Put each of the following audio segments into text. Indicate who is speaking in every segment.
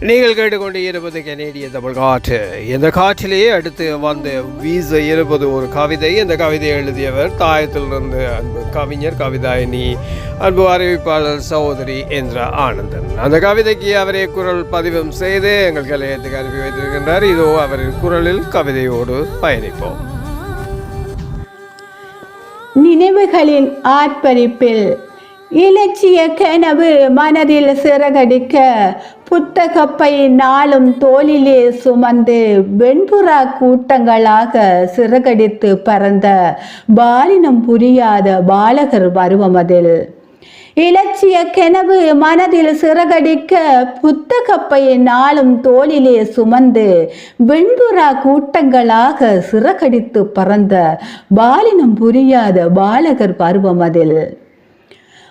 Speaker 1: நீங்கள் கேட்டுக்கொண்டு இருப்பது கனேடிய தமிழ் காற்று. இந்த காற்றிலேயே அடுத்து வந்து வீச இருப்பது ஒரு கவிதை. இந்த கவிதையை எழுதியவர் தாயத்திலிருந்து அன்பு கவிஞர் கவிதாயினி, அன்பு அறிவிப்பாளர் சகோதரி என்ற ஆனந்தன். அந்த கவிதைக்கு அவரே குரல் பதிவும் செய்து எங்கள் கலையத்துக்கு அனுப்பி வைத்திருக்கின்றார். இதோ அவரின் குரலில் கவிதையோடு பயணிப்போம்.
Speaker 2: நினைவுகளின் ஆர்ப்பரிப்பில் இலட்சிய கனவு மனதில் சிறகடிக்க, புத்தகப்பை நாளும் தோளிலே சுமந்து வெண்புறா கூட்டங்களாக சிறகடித்து பறந்த பாலினம் புரியாத பாலகர் பருவமதில். இலட்சிய கனவு மனதில் சிறகடிக்க, புத்தகப்பை நாளும் தோளிலே சுமந்து வெண்புறா கூட்டங்களாக சிறகடித்து பறந்த பாலினம் புரியாத பாலகர் பருவமதில்.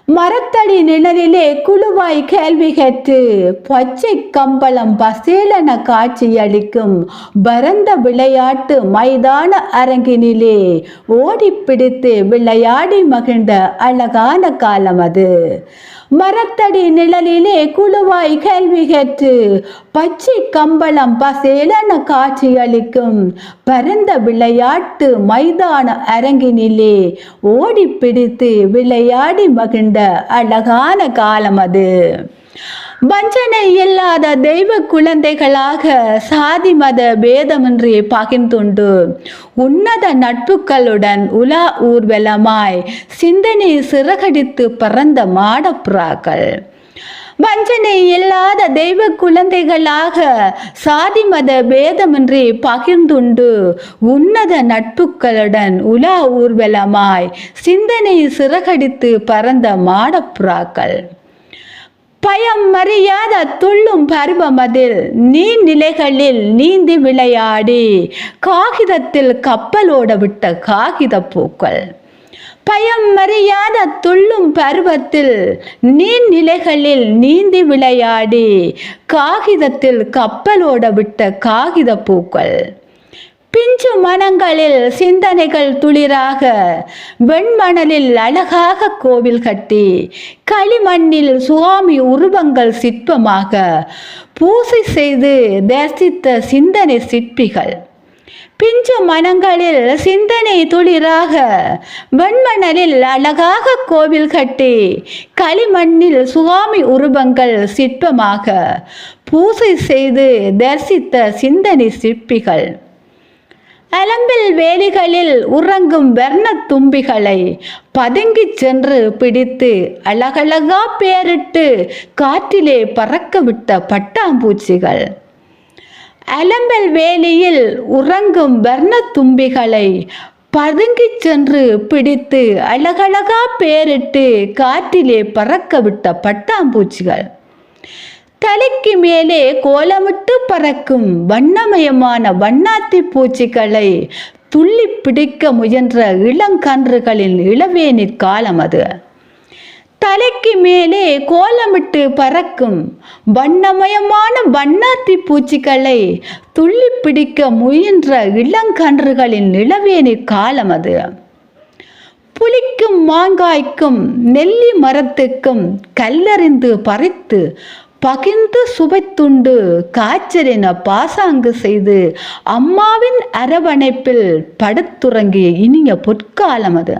Speaker 2: மரத்தடி நிழலிலே குழுவாய் கேள்வி கேட்டு, பச்சை கம்பளம் பசேலன காட்சியளிக்கும் பரந்த விளையாட்டு மைதான அரங்கினிலே ஓடி பிடித்து விளையாடி மகிழ்ந்த அழகான காலம் அது. மரத்தடி நிழலிலே குழுவாய் கேள்வி கேட்டு, பச்சை கம்பளம் பசேலன காட்சியளிக்கும் பரந்த விளையாட்டு மைதான அரங்கினிலே ஓடி பிடித்து விளையாடி மகிழ்ந்த அழகான காலம் அது. வஞ்சனை இல்லாத தெய்வ குழந்தைகளாக சாதி மத பேதமின்றி பகிர்ந்துண்டு உன்னத நட்புகளுடன் உலா ஊர்வலமாய் சிந்தனை சிறகடித்து பறந்த மாடப்புறாக்கள். வஞ்சனை இல்லாத தெய்வ குழந்தைகளாக சாதி மத பேதமின்றி பகிர்ந்துண்டு உன்னத நட்புகளுடன் உலா ஊர்வலமாய் சிந்தனை சிறகடித்து பறந்த மாடப்புறாக்கள். பயம் மறியாத துள்ளும் பருவமதில் நீர்நிலைகளில் நீந்தி விளையாடி காகிதத்தில் கப்பலோட விட்ட காகித பூக்கள். பயம் மறியாத துள்ளும் பருவத்தில் நீர்நிலைகளில் நீந்தி விளையாடி காகிதத்தில் கப்பலோட விட்ட காகித பூக்கள். பிஞ்சு மனங்களில் சிந்தனைகள் துளிராக வெண்மணலில் அழகாக கோவில் கட்டி, களிமண்ணில் சுவாமி உருவங்கள் சிற்பமாக பூசை செய்து தரிசித்த சிந்தனை சிற்பிகள். பிஞ்சு மனங்களில் சிந்தனை துளிராக வெண்மணலில் அழகாக கோவில் கட்டி, களிமண்ணில் சுவாமி உருவங்கள் சிற்பமாக பூசை செய்து தரிசித்த சிந்தனை சிற்பிகள். அலம்பில் வேலிகளில் உறங்கும் வர்ண தும்பிகளை பதுங்கி சென்று பிடித்து அழகழகா பேரிட்டு காற்றிலே பறக்க விட்ட பட்டாம்பூச்சிகள். அலம்பல் வேலியில் உறங்கும் வர்ண தும்பிகளை பதுங்கி சென்று பிடித்து அழகழகா பேரிட்டு காற்றிலே பறக்க விட்ட பட்டாம்பூச்சிகள். தலைக்கு மேலே கோலமிட்டு பறக்கும் வண்ணமயமான வண்ணாத்தி பூச்சிகளை துள்ளி பிடிக்க முயன்ற இளங்கன்றுகளின் இளவேனிற் காலம் அது. தலைக்கு மேலே கோலமிட்டு பறக்கும் வண்ணமயமான வண்ணாத்தி பூச்சிகளை துள்ளி பிடிக்க முயன்ற இளங்கன்றுகளின் இளவேனிற் காலம் அது. புளிக்கும் மாங்காய்க்கும் நெல்லி மரத்துக்கும் கல்லறிந்து பறித்து பகிர்ந்து சுவைத்துண்டு காய்ச்சலின பாசாங்கு செய்து அம்மாவின் அரவணைப்பில் படுத்துறங்கிய இனிய பொற்காலம் அது.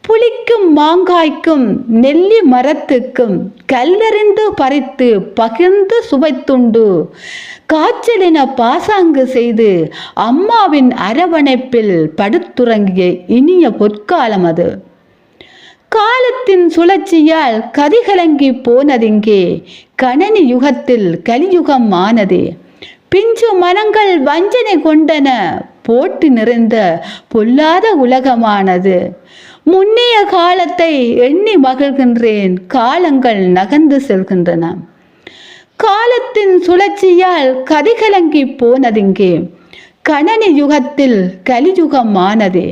Speaker 2: புளிக்கும் மாங்காய்க்கும் நெல்லி மரத்துக்கும் கல்லறிந்து பறித்து பகிர்ந்து சுவைத்துண்டு காய்ச்சலின பாசாங்கு செய்து அம்மாவின் அரவணைப்பில் படுத்துறங்கிய இனிய பொற்காலம் அது. காலத்தின் சுழற்சியால் கதிகலங்கி போனதிங்கே கணனி யுகத்தில் கலியுகம் ஆனதே. பிஞ்சு மனங்கள் வஞ்சனை கொண்டன, போட்டி நிறைந்த பொல்லாத உலகமானது. முன்னைய காலத்தை எண்ணி மகிழ்கின்றேன், காலங்கள் நகர்ந்து செல்கின்றன. காலத்தின் சுழற்சியால் கதிகலங்கி போனதிங்கே கணனி யுகத்தில் கலியுகம் ஆனதே.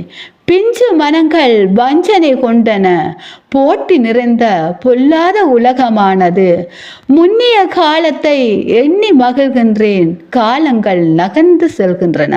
Speaker 2: பிஞ்சு மனங்கள் வஞ்சனை கொண்டன, போட்டி நிறைந்த பொல்லாத உலகமானது. முன்னைய காலத்தை எண்ணி மகிழ்கின்றேன், காலங்கள் நகர்ந்து செல்கின்றன.